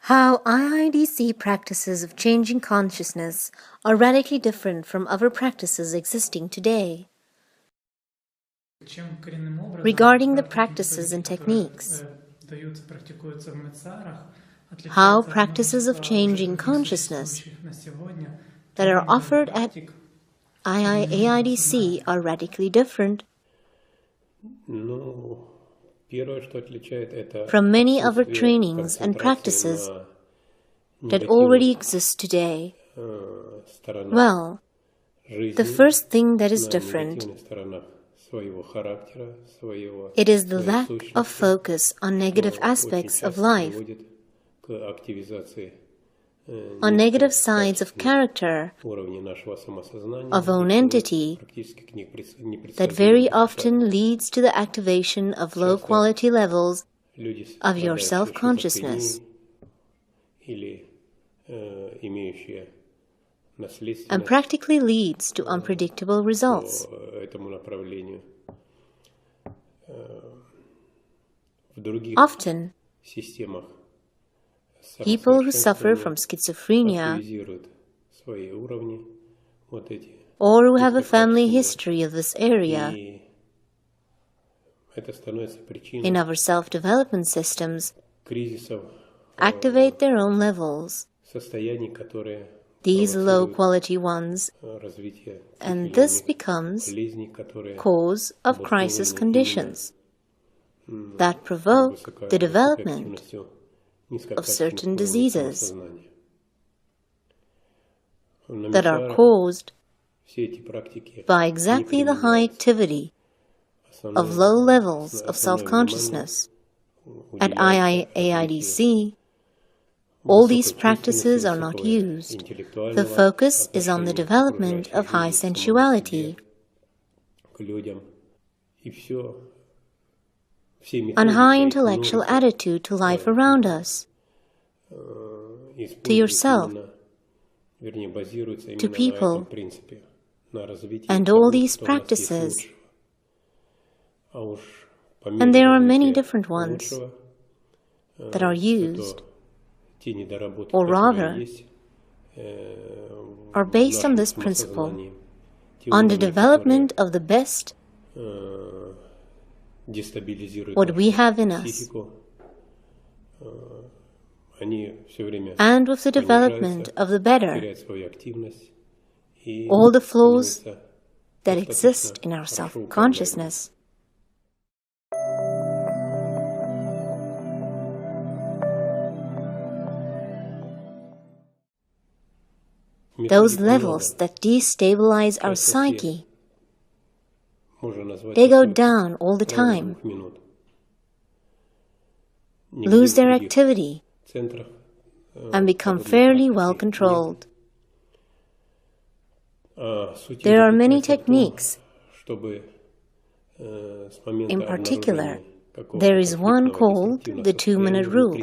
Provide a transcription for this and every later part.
How IIAIDC practices of changing consciousness are radically different from other practices existing today. Regarding the practices and techniques, how practices of changing consciousness that are offered at IIAIDC are radically different from many other trainings and practices that already exist today. Well, the first thing that is different, it is the lack of focus on negative aspects of life, on negative sides of character, of own entity, that very often leads to the activation of low-quality levels of your self-consciousness, and practically leads to unpredictable results. Often, people who suffer from schizophrenia or who have a family history of this area in our self-development systems activate their own levels, these low-quality ones, and this becomes cause of crisis conditions that provoke the development of certain diseases that are caused by exactly the high activity of low levels of self-consciousness. At IIAIDC, all these practices are not used. The focus is on the development of high sensuality, on high intellectual attitude to life around us, to yourself, to people, and all these practices. And there are many different ones that are used, or rather, are based on this principle, on the development of the best what we have in us, and with the development of the better, all the flaws that exist in our self-consciousness. Those levels that destabilize our psyche, they go down all the time, lose their activity, and become fairly well controlled. There are many techniques. In particular, there is one called the 2-minute rule.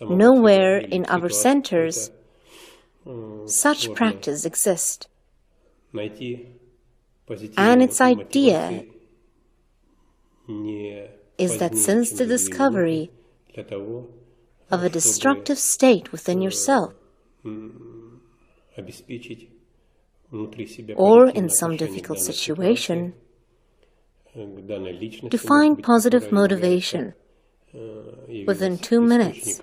Nowhere in our centers such practice exists. And its idea is that since the discovery of a destructive state within yourself, or in some difficult situation, to find positive motivation within 2 minutes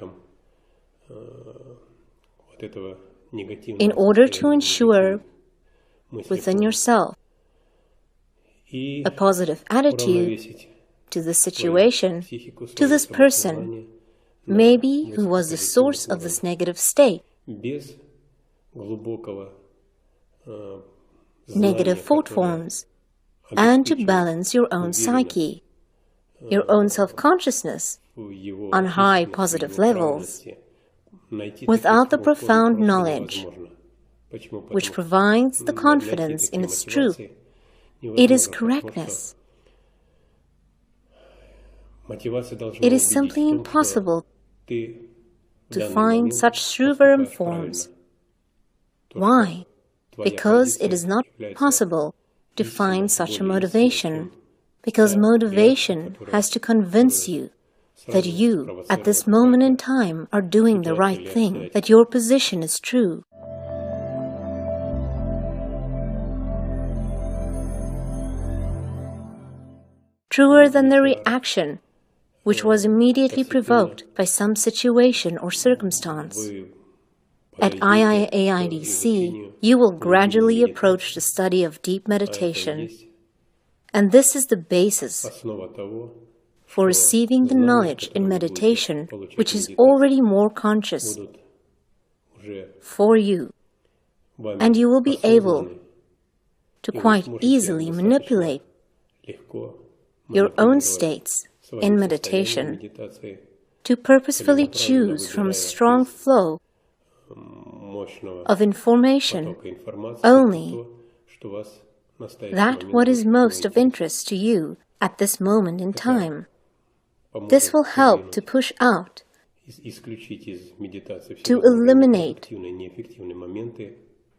in order to ensure within yourself a positive attitude to the situation, to this person, maybe who was the source of this negative state, negative thought forms, and to balance your own psyche, your own self-consciousness on high positive levels, without the profound knowledge which provides the confidence in its truth. It is correctness. It is simply impossible to find such truth forms. Why? Because it is not possible to find such a motivation, because motivation has to convince you that you, at this moment in time, are doing the right thing, that your position is true. Truer than the reaction, which was immediately provoked by some situation or circumstance. At IIAIDC, you will gradually approach the study of deep meditation, and this is the basis for receiving the knowledge in meditation, which is already more conscious for you, and you will be able to quite easily manipulate your own states in meditation to purposefully choose from a strong flow of information only that what is most of interest to you at this moment in time. This will help to push out, to eliminate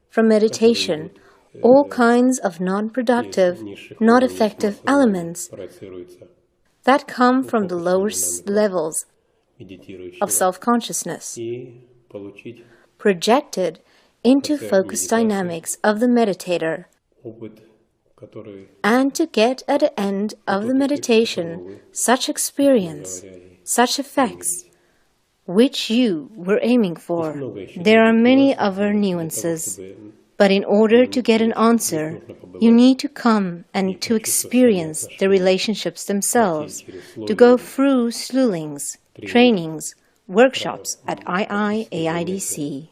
from meditation all kinds of non-productive, not effective elements that come from the lower levels of self-consciousness, projected into focus dynamics of the meditator, and to get at the end of the meditation such experience, such effects, which you were aiming for. There are many other nuances, but in order to get an answer, you need to come and to experience the relationships themselves, to go through schulings, trainings, workshops at IIAIDC.